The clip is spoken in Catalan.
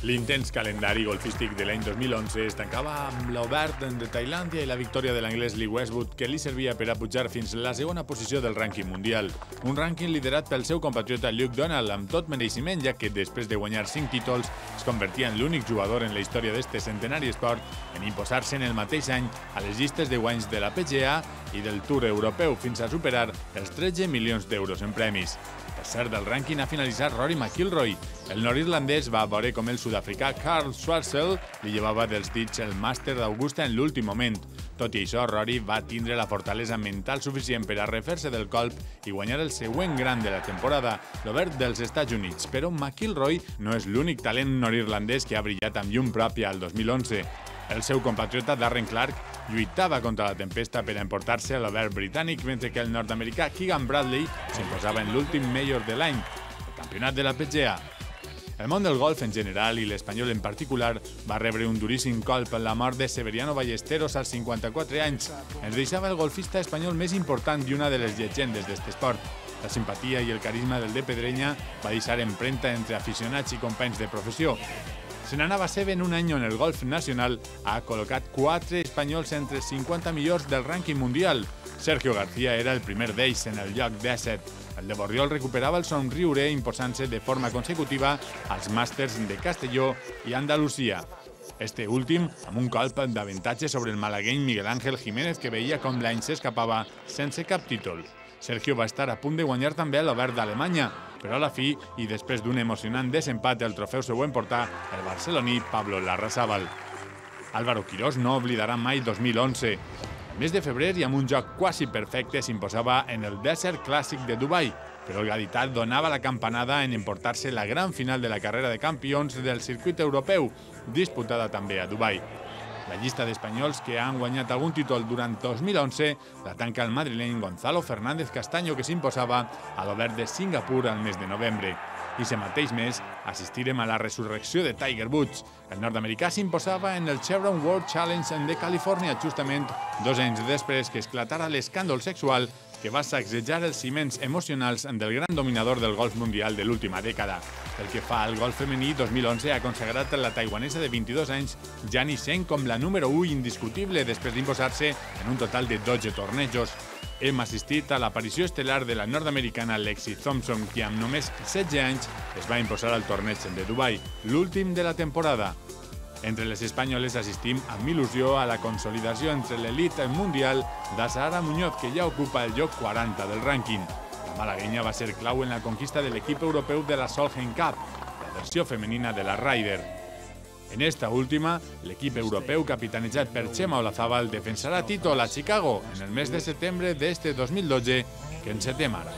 L'intens calendari golfístic de l'any 2011 es tancava amb l'Obert de Tailàndia i la victòria de l'anglès Lee Westwood, que li servia per a pujar fins a la segona posició del rànquing mundial. Un rànquing liderat pel seu compatriota Luke Donald, amb tot mereixement, ja que després de guanyar 5 títols es convertia en l'únic jugador en la història d'este centenari esport en imposar-se en el mateix any a les llistes de guanys de la PGA i del Tour Europeu, fins a superar els 13 milions d'euros en premis. Tercer del rànquing ha finalitzat Rory McIlroy. El nord-irlandès va veure com el sud-africà Carl Schwartzel li llevava dels dits el màster d'Augusta en l'últim moment. Tot i això, Rory va tindre la fortalesa mental suficient per a refer-se del colp i guanyar el següent gran de la temporada, l'Obert dels Estats Units. Però McIlroy no és l'únic talent nord-irlandès que ha brillat amb llum pròpia al 2011. El seu compatriota Darren Clarke lluitava contra la tempesta per a emportar-se a l'Obert britànic, mentre que el nord-americà Keegan Bradley s'imposava en l'últim Major de l'any, el campionat de la PGA. El món del golf en general i l'espanyol en particular va rebre un duríssim colp en la mort de Severiano Ballesteros als 54 anys. Ens deixava el golfista espanyol més important i una de les llegendes d'aquest esport. La simpatia i el carisma del de Pedrenya va deixar empremta entre aficionats i companys de professió. Se n'anava Seven un any on el golf nacional ha col·locat 4 espanyols entre els 50 millors del rànquing mundial. Sergio García era el primer d'ells en el lloc 17. El de Borriol recuperava el somriure imposant-se de forma consecutiva als màsters de Castelló i Andalusia. Este últim amb un colp d'avantatge sobre el malagueny Miguel Ángel Jiménez, que veia com l'any s'escapava sense cap títol. Sergio va estar a punt de guanyar també l'Obert d'Alemanya, però a la fi, i després d'un emocionant desempat, el trofeu s'ho emportà el barceloní Pablo Larrazábal. Álvaro Quirós no oblidarà mai 2011. El mes de febrer i amb un joc quasi perfecte s'imposava en el Desert Clàssic de Dubai, però el gadità donava la campanada en emportar-se la gran final de la carrera de campions del circuit europeu, disputada també a Dubai. La llista d'espanyols que han guanyat algun títol durant 2011 la tanca el madrileny Gonzalo Fernández Castaño, que s'imposava a l'Obert de Singapur al mes de novembre. I aquest mateix mes assistirem a la resurrecció de Tiger Woods. El nord-americà s'imposava en el Chevron World Challenge de Califòrnia justament 2 anys després que esclatara l'escàndol sexual que va sacsejar els ciments emocionals del gran dominador del golf mundial de l'última dècada. Pel que fa al golf femení, 2011 ha consagrat la taiwanesa de 22 anys Jani Zheng com la número 1 indiscutible després d'imposar-se en un total de 12 tornejos. Hem assistit a l'aparició estel·lar de la nord-americana Lexi Thompson, que amb només 16 anys es va imposar al torneig de Dubai, l'últim de la temporada. Entre les espanyoles assistim amb il·lusió a la consolidació entre l'elit mundial d'Azahara Muñoz, que ja ocupa el lloc 40 del rànquing. La malaguenya va ser clau en la conquista de l'equip europeu de la Solheim Cup, la versió femenina de la Ryder. En esta última, l'equip europeu capitanejat per Chema Olazábal defensarà títol a Chicago en el mes de setembre d'este 2012 que encetem ara.